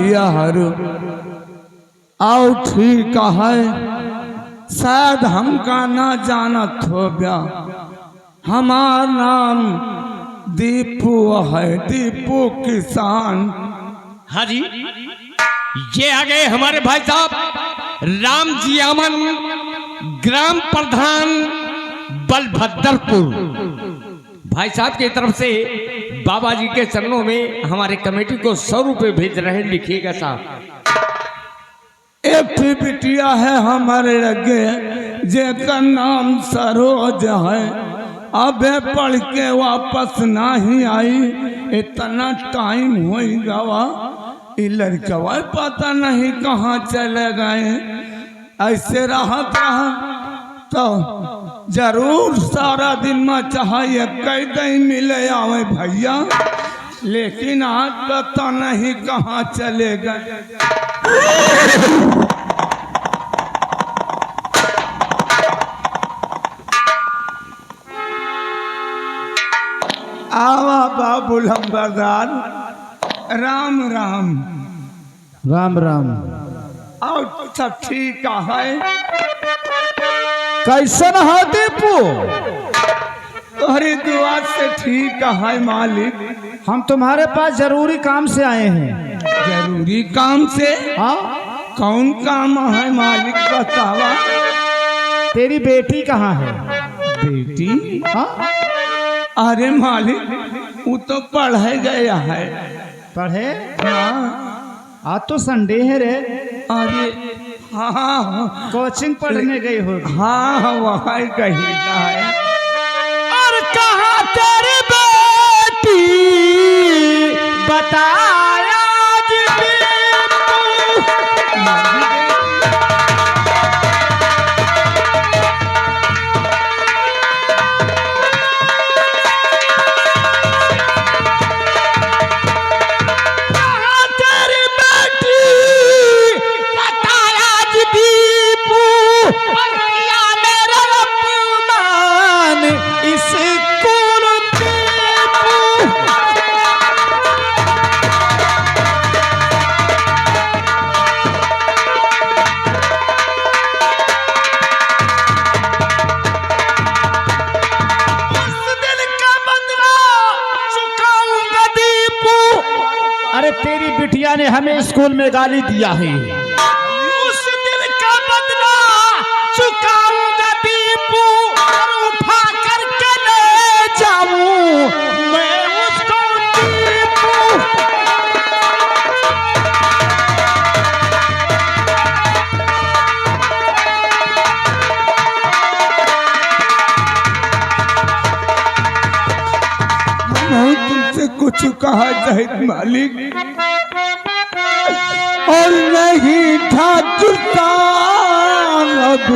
भैया हरू आओ ठीक है, शायद हमका ना जानत हो गया। हमार नाम दीपू है, दीपू किसान। हाँ जी, ये आ गए हमारे भाई साहब राम जी अमन, ग्राम प्रधान बलभद्रपुर। भाई साहब की तरफ से बाबा जी के चरणों में हमारे कमेटी को 100 रुपए भेज रहे हैं, लिखिएगा साहब। एक बिटिया है हमारे लगे जेका नाम सरोज है, अबे पढ़ के वापस नहीं आई। इतना टाइम हो गवा, ये लड़कवा पता नहीं कहाँ चले गए। ऐसे रहा तो जरूर सारा दिन में चाहिए कई दिन मिले आवे भैया, लेकिन आज पता नहीं कहाँ चले गए। आवा बाबू लंबरदार, राम राम। राम राम। और सब ठीक है? कैसन है दीपू? तुम्हारी दुआ से ठीक है मालिक। हम तुम्हारे पास जरूरी काम से आए हैं। जरूरी काम से? हाँ। कौन काम है मालिक बतावा। तेरी बेटी कहाँ है? बेटी? हाँ। अरे मालिक वो तो पढ़े गया है। पढ़े? हाँ। आज तो संडे है रे। अरे हाँ, कोचिंग पढ़ने गई होगी। हाँ वहाँ कहीं है। और कहाँ तेरी बेटी बताया ने हमें स्कूल में गाली दिया है। उस दिल का बदला चुकाऊंगा दीपू, और उठा करके ले जाऊं मैं उसको दीपू। तुमसे कुछ कहा जाए मालिक, और नहीं ठाकुर साहब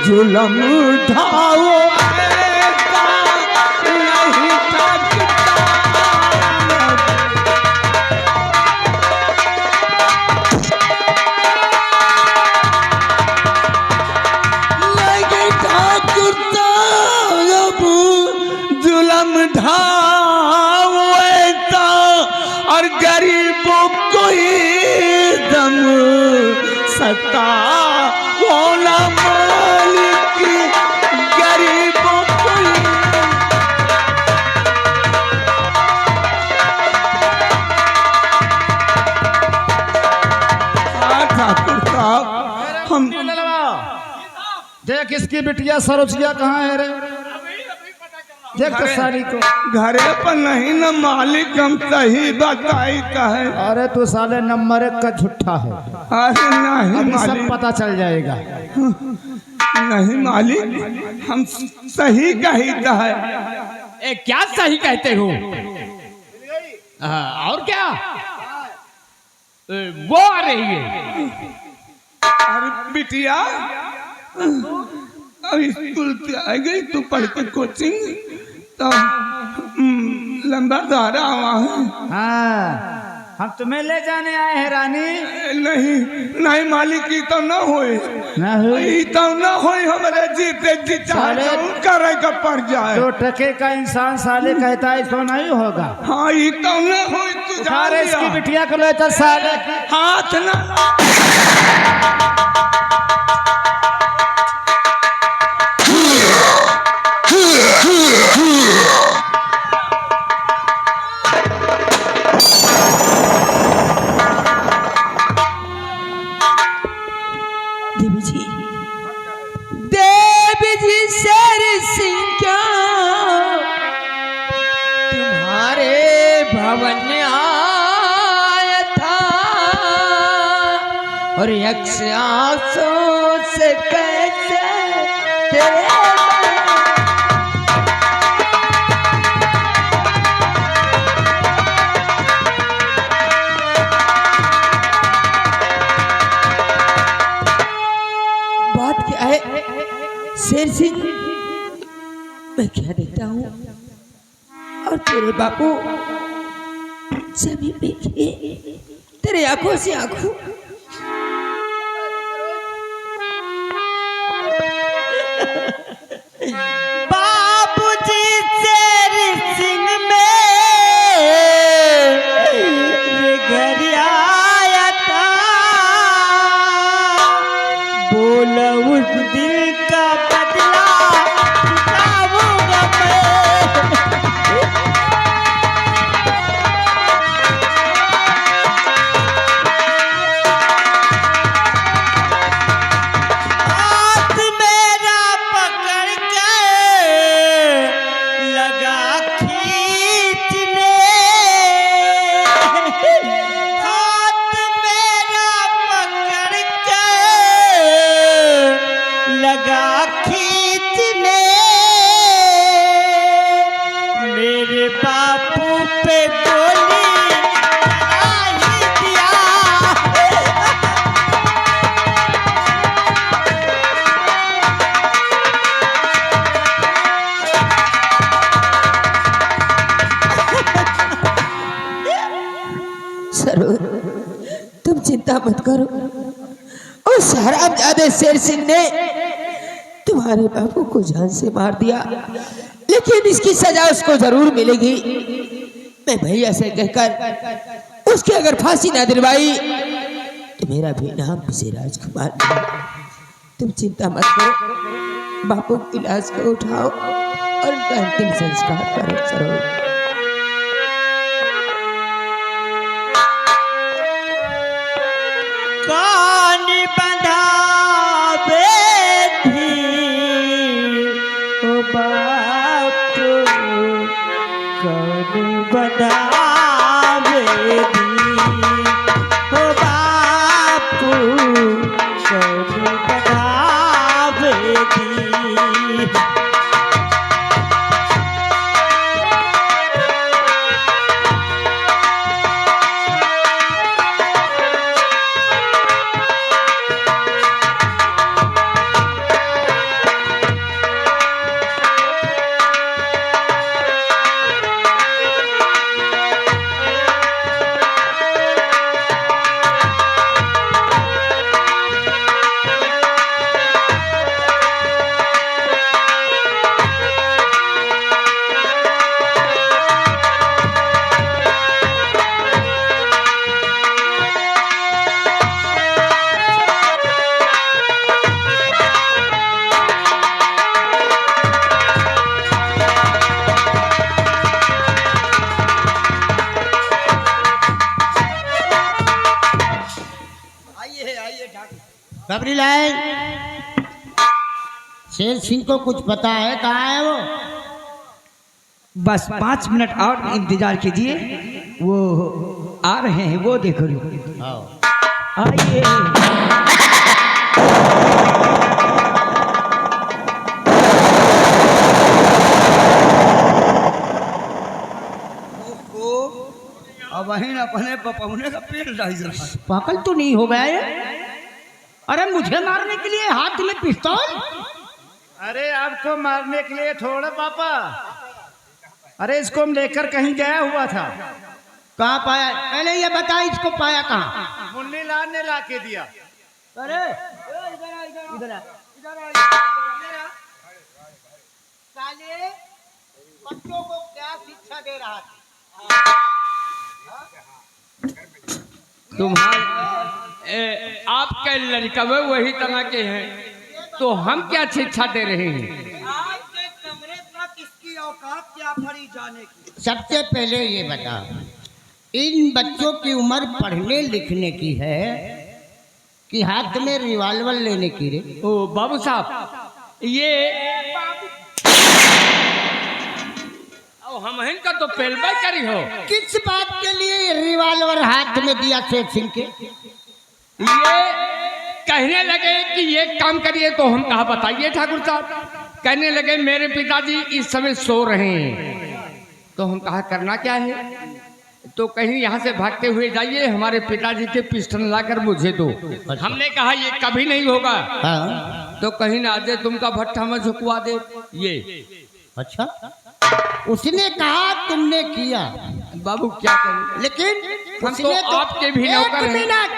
जुलम उठाओ। नहीं ठाकुर साहब जुलम ढाओ, और गरीबों को दम सता होना मालिक, गरीबों को। ठाकुर साहब हम देख इसकी बिटिया सरोजिया कहाँ है रे? देख तो साली को। घरे पर नहीं न मालिक, हम सही बताई है। अरे तू साले नंबर 1 का झूठा है। अरे नहीं अभी सब मालिक, पता चल जाएगा। नहीं मालिक हम सही कहता है। क्या सही कहते हो? और क्या? वो आ रही है। अरे बिटिया अब स्कूल से आ गई, तू पढ़ के कोचिंग तो लंबा धारा हुआ है। हाँ हम तुम्हें ले जाने आए हैं रानी। नहीं नहीं मालिक, ई तो न होई, ना हुई ई तो न होई, हमारे जीते जी साले। करे का पड़ जाए। 2 टके का इंसान साले कहता है इसको नहीं होगा। हाँ ई तो न होई, तू जा अरे इसकी लिया। बिटिया को ले चल साले। हाथ न देवी जी, देवी जी शेर सिंह क्या तुम्हारे भवन में आया था और यक्ष आंसू से कैसे तेरे बात क्या है शेर सिंह? मैं क्या देखता हूँ और तेरे बापू जमीन में गिरे, तेरे आंखों से आंखों बाबूजी शेर सिंह में घर आया था, बोला उस दिल का बदला चुकाऊंगा मैं। हाथ मेरा पकड़ के लगा खींचने, हाथ मेरा पकड़ के लगा खींचने, मेरे बापू पे गोली चला ही दिया। सरोवर, तुम चिंता मत करो, उस हरामजादे शेर सिंह ने तुम्हारे बाबू को जान से मार दिया, लेकिन इसकी सजा उसको जरूर मिलेगी। मैं भैया से कहकर उसकी अगर फांसी ना दिलवाई तो मेरा भी नाम भी राजकुमार नहीं। तुम चिंता मत करो, बापू की लाश को उठाओ और उनका अंतिम संस्कार करो। सरोवर, कान बंधावे थी ओ बापू, कान बंधावे थी ओ बापू, कान बंधावे थी। खबरी लाल, शेर सिंह को कुछ पता है कहाँ है वो? बस 5 मिनट और इंतजार कीजिए, वो आ रहे हैं, वो देखो। आओ। आइए। अब वहीं अपने पपौने का पेड़ डाल रहा। पागल तो नहीं हो गया ये? अरे मुझे मारने के लिए हाथ में पिस्तौल? अरे आपको मारने के लिए थोड़ा पापा, अरे इसको हम लेकर कहीं गया हुआ था, कहाँ पाया? पहले ये बता, इसको पाया कहाँ? मुन्नी लाल ने ला के दिया। अरे इधर आ। साले बच्चों को क्या शिक्षा दे रहा था? आपके लड़का में वही तरह के हैं, तो हम क्या शिक्षा दे रहे हैं? आपके कमरे तक इसकी औकात क्या पड़ी जाने की? सबसे पहले ये बता, इन बच्चों की उम्र पढ़ने लिखने की है कि हाथ में रिवॉल्वर लेने की रे? ओ बाबू साहब, ये हम इनका तो पेलबा करी हो। किस बात के लिए ये रिवॉल्वर हाथ में दिया शेर सिंह के? ये कहने लगे कि ये काम करिए, तो हम कहा बताइए ठाकुर साहब। कहने लगे मेरे पिताजी इस समय सो रहे हैं, तो हम कहा करना क्या है, तो कहीं यहाँ से भागते हुए जाइए, हमारे पिताजी के पिस्टल लाकर मुझे दो। हमने कहा ये कभी नहीं होगा। हाँ। तो कहीं ना दे तुमका भट्ठा में झुकवा दे ये। अच्छा, उसने कहा तुमने किया। बाबू क्या करें, लेकिन हम तो उसने आपके भी नौकर हैं। एक मिनट,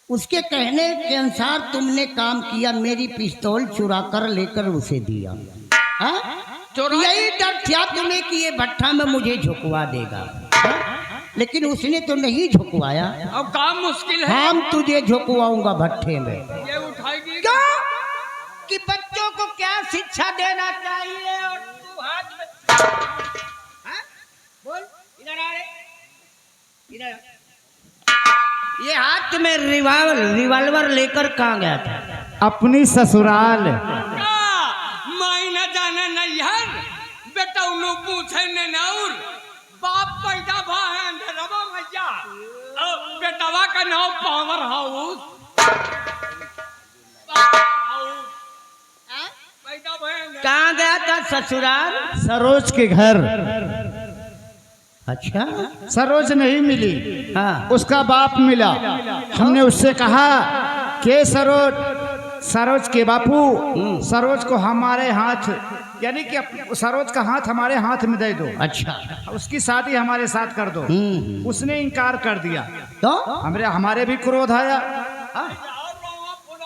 उसके कहने के अनुसार तुमने काम किया, मेरी पिस्तौल चुरा कर लेकर उसे दिया। हाँ? यही डर था तुम्हें कि ये भट्ठा में मुझे झुकवा देगा। हाँ? लेकिन उसने तो नहीं झुकवाया। अब काम मुश्किल है। हम तुझे झुकवाऊंगा भट्ठे में। ये उठाएगी क्या कि बच्चों को क्या शिक्षा देना चाहिए और तू हाथ में? हाँ? बोल, इधर आ रे, इधर। ये हाथ में रिवॉल्वर लेकर कहाँ गया था? अपनी ससुराल। माई न जाने नैहर, बेटा उन्हों पूछे न नौर, बाप पैदा भा है अंधेरवा भैया, बेटवा का नाम पावर हाउस। कहाँ गया था? ससुराल। सरोज के घर। अच्छा, सरोज नहीं मिली, हाँ। उसका बाप मिला। हमने उससे कहा कि सरोज के बापू, सरोज को हमारे हाथ, यानी कि सरोज का हाथ हमारे हाथ में दे दो। अच्छा, उसकी शादी हमारे साथ कर दो। उसने इनकार कर दिया। तो हमारे भी क्रोध आया।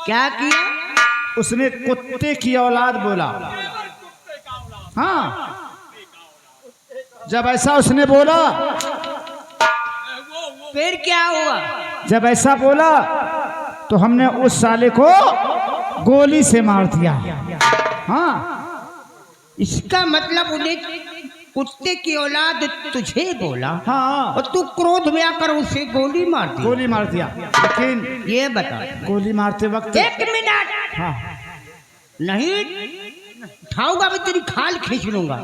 क्या किया? उसने कुत्ते की औलाद बोला। हाँ, जब ऐसा उसने बोला, फिर क्या हुआ? जब ऐसा बोला तो हमने उस साले को गोली से मार दिया। हाँ, इसका मतलब उन्हें कुत्ते की औलाद तुझे बोला। हाँ, और तू क्रोध में आकर उसे गोली मार दी। गोली मार दिया। लेकिन ये बता, गोली मारते वक्त एक मिनट, हाँ, नहीं उठाऊंगा मैं, तेरी खाल खींच लूंगा।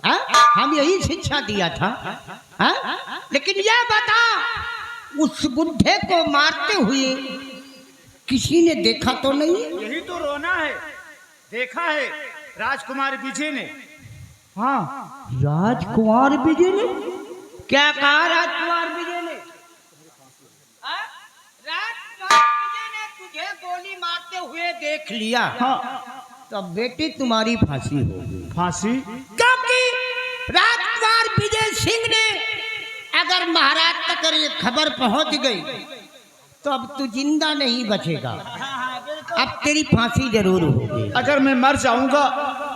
हाँ? हम यही शिक्षा दिया था। हाँ? लेकिन यह बता, उस बुढ़े को मारते हुए किसी ने देखा तो नहीं? यही तो रोना है। देखा है राजकुमार विजय ने। हाँ, राजकुमार विजय ने क्या कहा? राजकुमार विजय ने? राजकुमार विजय ने तुझे गोली मारते हुए देख लिया। हाँ, तब बेटी तुम्हारी फांसी होगी। फांसी? क्योंकि राजकुमार विजय सिंह ने अगर महाराज तक ये खबर पहुंच गई तो अब तू जिंदा नहीं बचेगा। अब तेरी फांसी जरूर होगी। अगर मैं मर जाऊंगा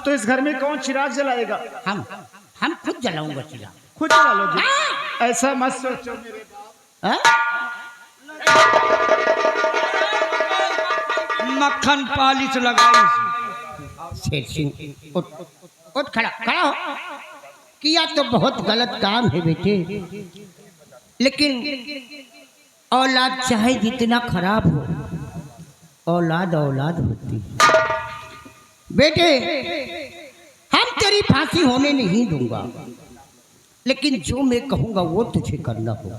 तो इस घर में कौन चिराग जलाएगा? हम खुद जलाऊंगा चिराग। खुद जला लोगे? ऐसा मत सोचो मेरे बाप। हाँ? मक्खन पालिश लगाई। शेर सिंह उठ, उठ, खड़ा हो। किया तो बहुत गलत काम है बेटे, लेकिन औलाद चाहे जितना खराब हो, औलाद होती है। बेटे, हम तेरी फांसी होने नहीं दूंगा, लेकिन जो मैं कहूंगा वो तुझे करना होगा।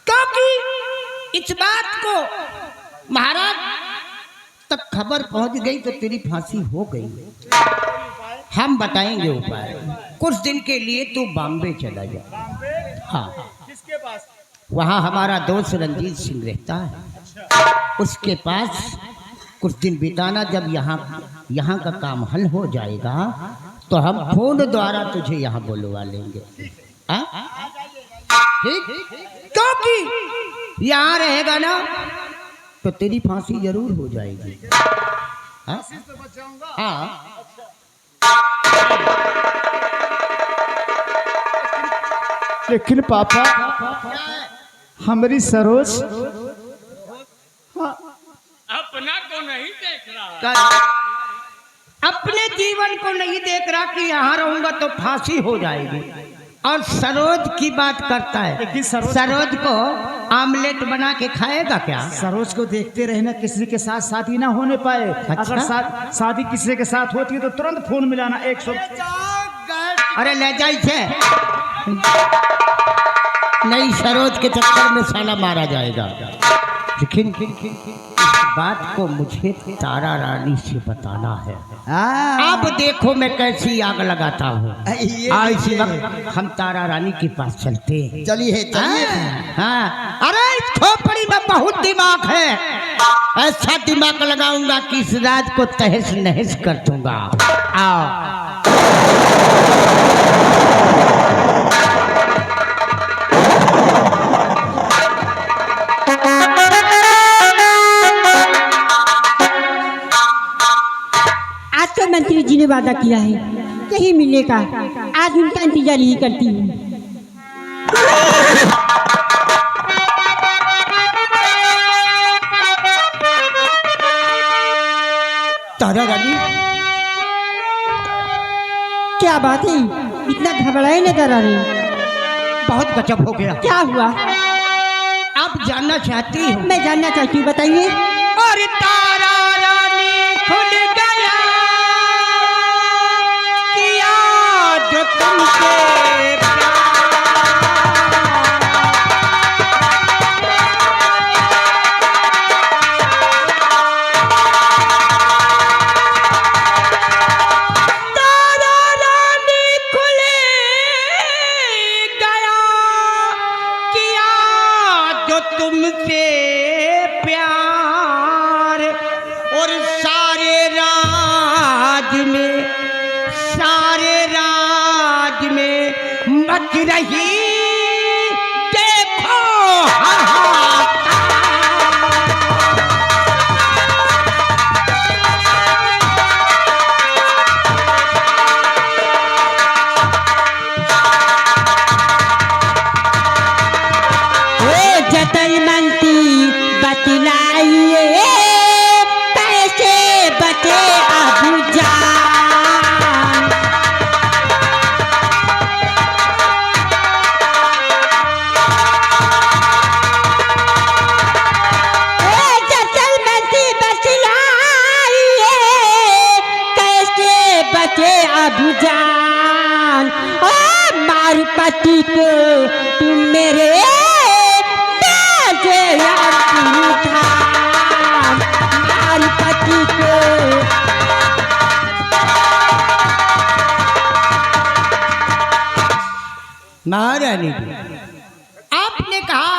क्योंकि इस बात को महाराज तक खबर पहुंच गई तो तेरी फांसी हो गई। हम बताएंगे उपाय। कुछ दिन के लिए तू बॉम्बे चला जा। हाँ, किसके पास? वहाँ हमारा दोस्त रंजीत सिंह रहता है, उसके पास कुछ दिन बिताना। जब यहाँ का काम हल हो जाएगा तो हम फोन द्वारा तुझे यहाँ बुलवा लेंगे। ठीक, क्योंकि यहाँ रहेगा ना तो तेरी फांसी जरूर हो जाएगी। हाँ हाँ, लेकिन पापा हमारी सरोज अपना को नहीं देख रहा। अपने जीवन को नहीं देख रहा कि यहाँ रहूंगा तो फांसी हो जाएगी, और सरोज की बात करता है। लेकिन सरोज को आमलेट बना के खाएगा क्या? सरोज को देखते रहना, किसी के साथ शादी ना होने पाए। अगर शादी किसी के साथ होती है तो तुरंत फोन मिलाना 100। अरे ले जाई छे नहीं, सरोज के चक्कर में साला मारा जाएगा। लेकिन इस बात को मुझे तारा रानी से बताना है। अब देखो मैं कैसी आग लगाता हूँ। इसी वक्त हम तारा रानी के पास चलते हैं। चलिए चलिए। हाँ, अरे इस खोपड़ी में बहुत दिमाग है, ऐसा दिमाग लगाऊंगा कि इस राज को तहस नहस कर दूंगा। आओ। तो मंत्री जी ने वादा किया है कहीं मिलने का, आज उनका इंतजार ही करती हूँ। तारा रानी, क्या बात है, इतना घबराए नजर आ रही? बहुत गजब हो गया। क्या हुआ? आप जानना चाहती हो? मैं जानना चाहती हूँ, बताइए। और तारा रानी खुल गया जो तुमसे तारा रानी खुल गया किया जो तुमसे प्यार, और सारे राज में मच रही देखो जतन मंत्री बतलाइए कैसे बचे अबू जान। अबू जान, ओ मारुपति को तुम मेरे मारुपति को। महारानी जी, आपने कहा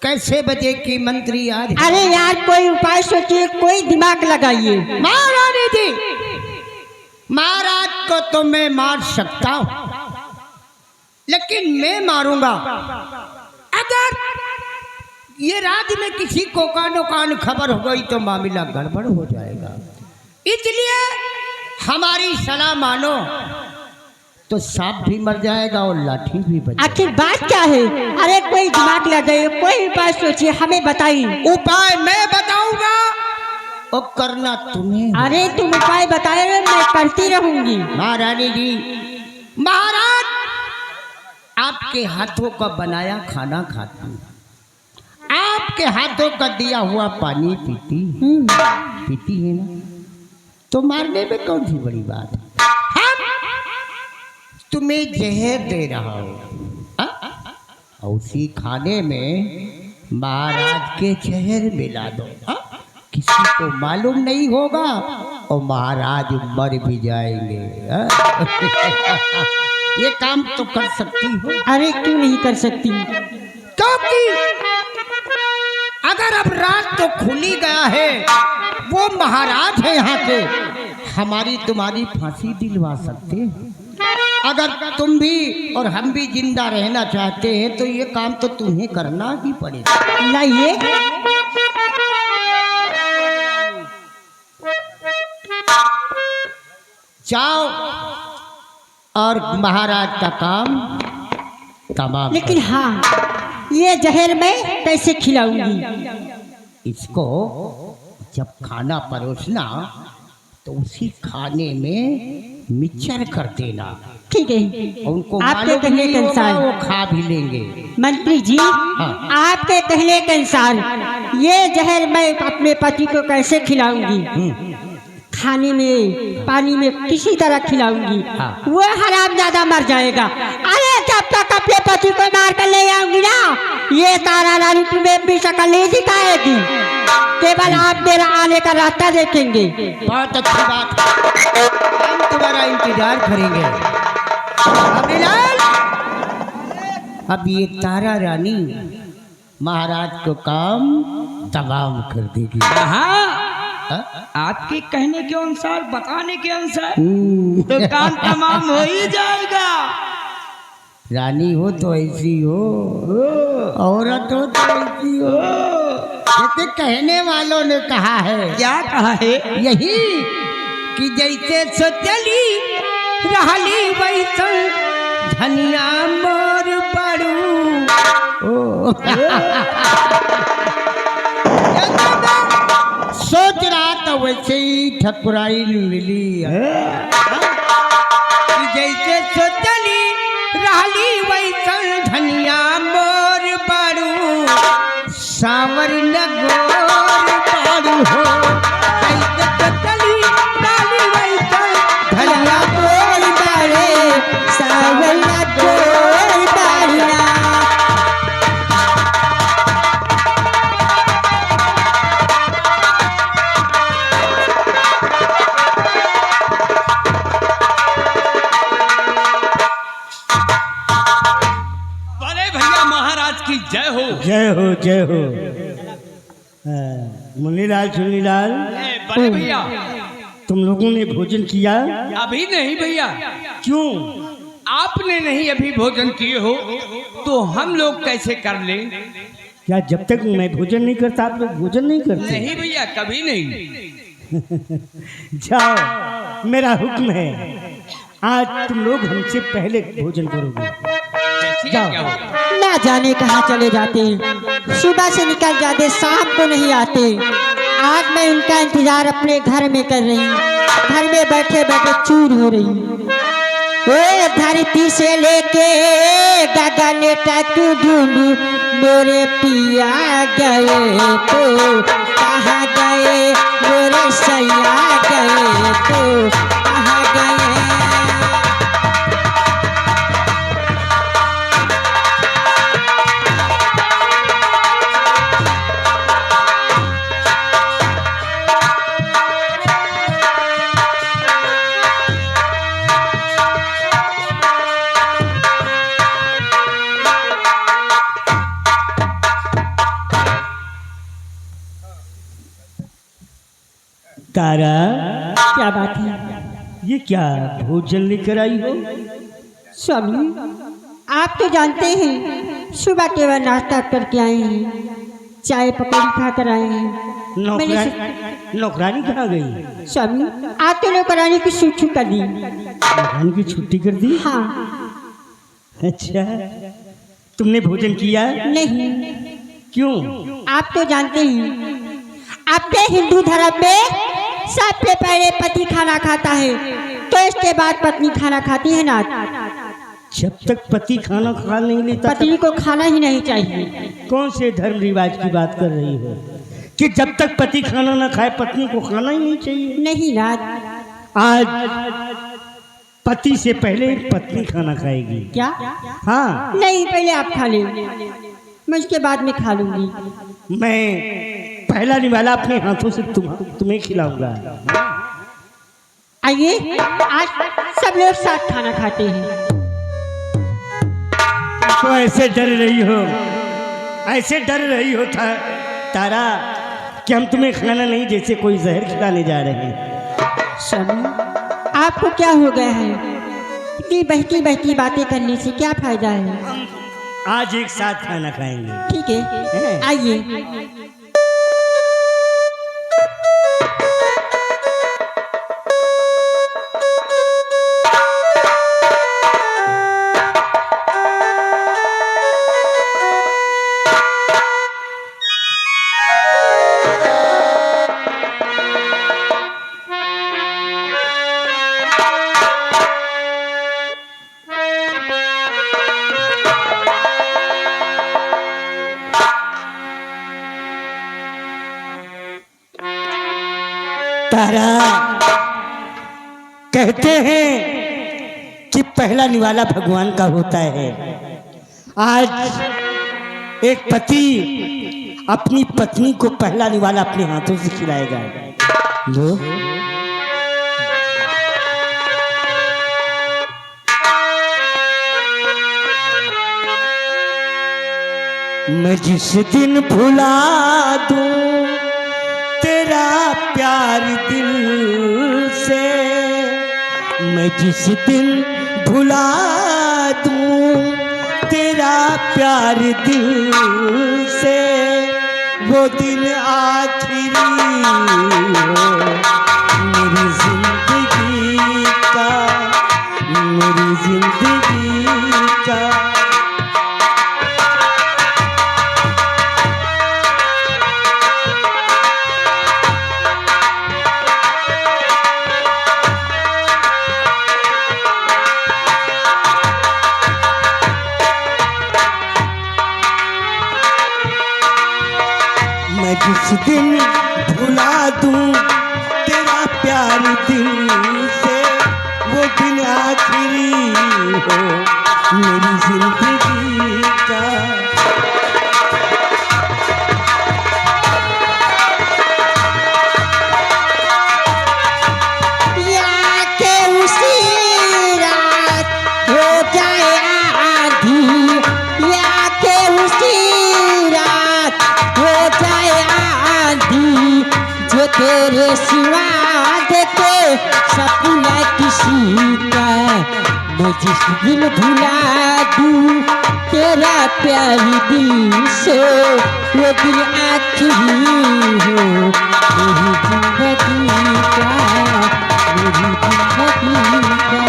कैसे बजे की मंत्री आज? अरे यार कोई उपाय सोचिए, कोई दिमाग लगाइए। महारानी जी, महाराज को तो मैं मार सकता हूं, लेकिन मैं मारूंगा अगर ये राज्य में किसी को कानो कान खबर हो गई तो मामला गड़बड़ हो जाएगा। इसलिए हमारी सलाह मानो तो सांप भी मर जाएगा और लाठी भी बच। आखिर बात क्या है? अरे कोई दिमाग लगाइए, कोई उपाय सोचिए, हमें बताइए। उपाय मैं बताऊंगा और करना तुम्हें। अरे तुम उपाय बताए, मैं करती रहूंगी। महारानी जी, महाराज आपके हाथों का बनाया खाना खाती हूँ, आपके हाथों का दिया हुआ पानी पीती है ना, तो मारने में कौन सी बड़ी बात है? हम तुम्हें जहर दे रहा हूँ और उसी खाने में महाराज के जहर मिला दो, किसी को मालूम नहीं होगा और महाराज मर भी जाएंगे। ये काम तो कर सकती हो? अरे क्यों नहीं कर सकती? क्योंकि अगर अब राज तो खुली गया है, वो महाराज है यहाँ के, हमारी तुम्हारी फांसी दिलवा सकते हैं। अगर तुम भी और हम भी जिंदा रहना चाहते हैं तो ये काम तो तुम्हें करना ही पड़ेगा। लाइए। जाओ और महाराज का काम तमाम लेकिन हाँ, ये जहर मैं कैसे खिलाऊंगी? इसको जब खाना परोसना तो उसी खाने में मिक्सचर कर देना। ठीक है, उनको आपके मालूम कहने नहीं के होगा, अनुसार वो खा भी लेंगे। मंत्री जी, हाँ। आपके कहने के अनुसार ये जहर मैं अपने पति को कैसे खिलाऊंगी? खाने में, पानी में किसी तरह खिलाऊंगी। हाँ। वो हरामजादा मर जाएगा। अरे जब तक अपने पति को मार कर ले आऊंगी ना, ये तारा रानी तुम्हें भी शक्ल नहीं दिखाएगी। केवल आप मेरा आने का रास्ता देखेंगे। बहुत अच्छी बात, हम तुम्हारा इंतजार करेंगे। अभिलाष, अब ये तारा रानी महाराज को काम तमाम कर देगी। हाँ, हाँ? आपके कहने के अनुसार, बताने के अनुसार तो काम तमाम हो ही जाएगा। रानी हो तो ऐसी हो, औरत हो तो ऐसी हो। जैसे कहने वालों ने कहा है, क्या कहा है? यही कि जैसे सोचली रहली वैसन धनिया मोर बड़ू। सोच रहा था वैसे ही ठकुराई मिली। कि जैसे सोचली रहली वैसन धनिया मोर बड़ू, सावर न गोर बड़ू हो। जैसे सोचली रहली वैसन धनिया मोर बड़े, सावर न गोर बड़िया। बड़े भैया महाराज की जय हो। जय हो जय हो। मुनीलाल चुनीलाल, बड़े भैया तुम लोगों ने भोजन किया? अभी नहीं भैया। क्यों? आपने नहीं अभी भोजन किए हो तो हम लोग कैसे कर ले? क्या जब तक मैं भोजन नहीं करता आप लोग भोजन नहीं करते? नहीं भैया, कभी नहीं। जाओ, मेरा हुक्म है, आज तुम लोग हमसे पहले भोजन करोगे। क्या हो? ना जाने कहाँ चले जाते हैं। सुबह से निकल जाते, शाम को नहीं आते। आज मैं उनका इंतजार अपने घर में कर रही हूँ। घर में बैठे बैठे चूर हो रही हूँ। ओ धरती से लेके गगन तक ढूंढू, मोरे पिया गए तो कहाँ गए, मोरे सैया गए तो कहाँ गए। तारा, क्या बात है ये क्या भोजन लेकर आई हो? स्वामी? आप तो जानते हैं सुबह केवल नाश्ता करके आए हैं, चाय पकौड़ी खा कर आए हैं। नौकरानी कहाँ गई? स्वामी, आज तो नौकरानी की छुट्टी कर दी। नौकरानी की छुट्टी कर दी? हाँ। अच्छा, तुमने भोजन किया? नहीं। क्यों? आप तो जानते हैं अपने हिंदू धर्म में सबसे पहले पति खाना खाता है, तो इसके बाद पत्नी खाना खाती है ना। जब तक पति खाना खा नहीं लेता पत्नी को खाना ही नहीं चाहिए। कौन से धर्म रिवाज की बात कर रही हो कि जब तक पति खाना ना खाए पत्नी को खाना ही नहीं चाहिए? नहीं राज, आज पति से पहले पत्नी खाना खाएगी। क्या? हाँ। नहीं, पहले आप खा लें, मैं उसके बाद में खा लूंगी। मैं पहला निवाला अपने हाथों से तुम्हें खिलाऊंगा। आइए, आज सब लोग साथ खाना खाते हैं। तो ऐसे डर रही हो, ऐसे डर रही हो तारा कि हम तुम्हें खाना नहीं, जैसे कोई जहर खिलाने जा रहे हैं। स्वामी, आपको क्या हो गया है? इतनी बहकी बहकी बातें करने से क्या फायदा है। आज एक साथ खाना खाएंगे। ठीक है, आइए। तारा, कहते हैं कि पहला निवाला भगवान का होता है। आज एक पति अपनी पत्नी को पहला निवाला अपने हाथों से खिलाएगा। लो, मैं जिस दिन भुला दूं तेरा प्यार दिल से, मैं जिस दिन भुला दूं तेरा प्यार दिल से, वो दिन आखिरी हो मेरी जिंदगी का, मेरी जिंदगी का। मैं जिस दिन भुला दूं तेरा प्यार दिल से, वो दिन आखिरी हो मेरी जिंदगी का। या के उसी रात हो जाए आधी, या के उसी रात हो जाए आधी, जो तेरे सिवा देखे सपना किसी का। मैं जिस दिन भुला दूं तेरा प्यार दिल से, वो दिन आखिरी हो मेरी जिंदगी का, मेरी जिंदगी का।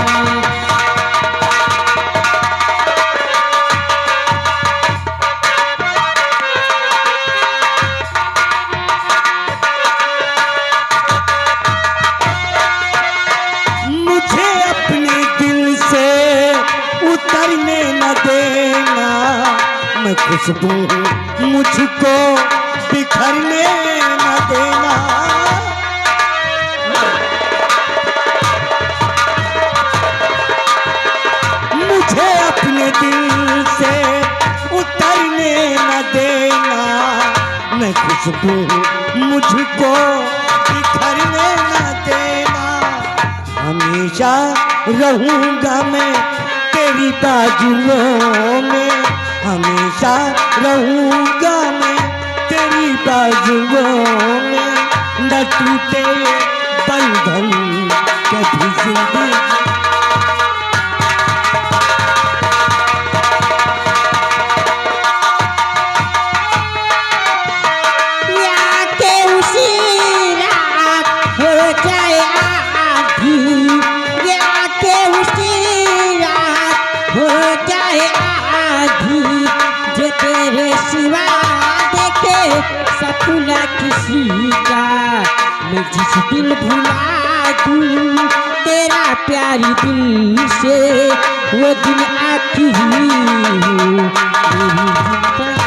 मुझे अपने दिल से उतरने न देना, मैं खुशबू मुझको बिखरने न देना। मुझे अपने दिल से उतरने न देना, मैं खुशबू मुझको बिखरने न देना। हमेशा रहूंगा मैं तेरी बाजुओं में, हमेशा रहूंगा मैं तेरी बाजुओं में। न टूटे बंधन कभी जिंदगी, या के उसी रात हो जाए आधी, या के उसी रात हो जाए आधी, जो तेरे सिवा देखे सपना किसी का। मैं जिस दिन भुला दूं तेरा प्यारी दिल से, वो दिन आखिरी हो मेरी जिंदगी